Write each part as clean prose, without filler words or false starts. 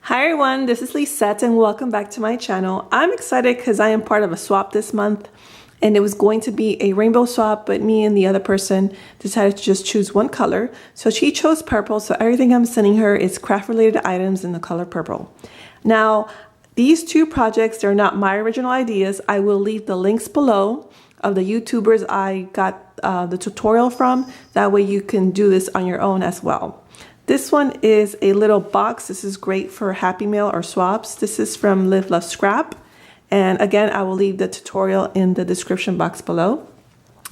Hi everyone, this is Lisette and welcome back to my channel. I'm excited because I am part of a swap this month and it was going to be a rainbow swap, but me and the other person decided to just choose one color. So she chose purple, so everything I'm sending her is craft related items in the color purple. Now, these two projects, they're not my original ideas. I will leave the links below of the YouTubers I got the tutorial from. That way you can do this on your own as well. This one is a little box. This is great for happy mail or swaps. This is from Live Love Scrap. And again, I will leave the tutorial in the description box below.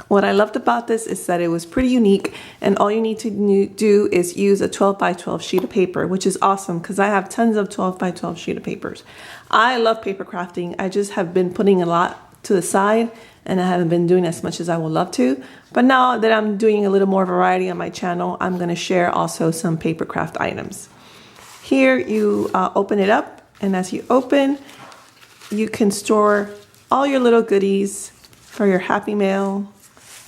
What I loved about this is that it was pretty unique and all you need to do is use a 12 by 12 sheet of paper, which is awesome because I have tons of 12 by 12 sheet of papers. I love paper crafting. I just have been putting a lot to the side and I haven't been doing as much as I would love to. But now that I'm doing a little more variety on my channel, I'm going to share also some paper craft items. Here you open it up, and as you open, you can store all your little goodies for your happy mail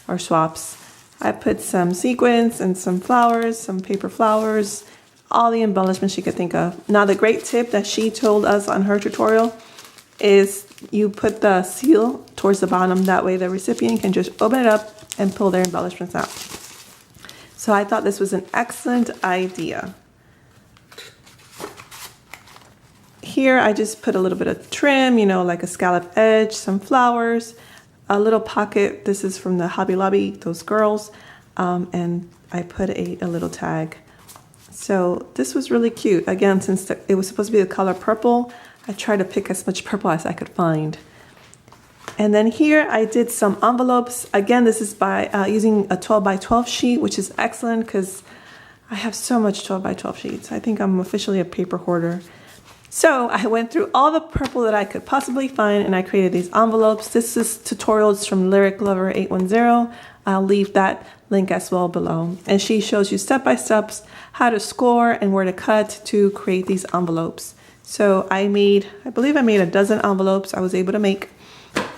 or swaps. I put some sequins and some flowers, some paper flowers, all the embellishments you could think of. Now the great tip that she told us on her tutorial is you put the seal towards the bottom, that way the recipient can just open it up and pull their embellishments out. So I thought this was an excellent idea. Here I just put a little bit of trim, you know, like a scallop edge, some flowers, a little pocket. This is from the Hobby Lobby, those girls, and I put a little tag. So this was really cute. Again, since it was supposed to be the color purple, I tried to pick as much purple as I could find. And then here I did some envelopes. Again, this is by using a 12 by 12 sheet, which is excellent because I have so much 12 by 12 sheets. I think I'm officially a paper hoarder. So I went through all the purple that I could possibly find and I created these envelopes. This is tutorials from Lyric Lover 810. I'll leave that link as well below. And she shows you step by steps how to score and where to cut to create these envelopes. So I believe I made a dozen envelopes I was able to make.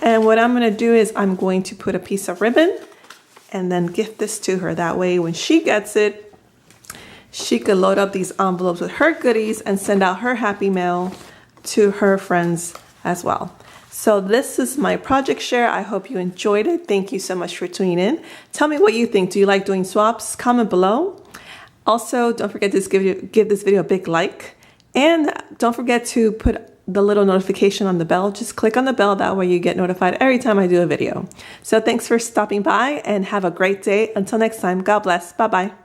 And what I'm going to do is I'm going to put a piece of ribbon and then gift this to her. That way when she gets it, she could load up these envelopes with her goodies and send out her happy mail to her friends as well. So this is my project share. I hope you enjoyed it. Thank you so much for tuning in. Tell me what you think. Do you like doing swaps? Comment below. Also, don't forget to give this video a big like. And don't forget to put the little notification on the bell. Just click on the bell. That way you get notified every time I do a video. So thanks for stopping by and have a great day. Until next time, God bless. Bye-bye.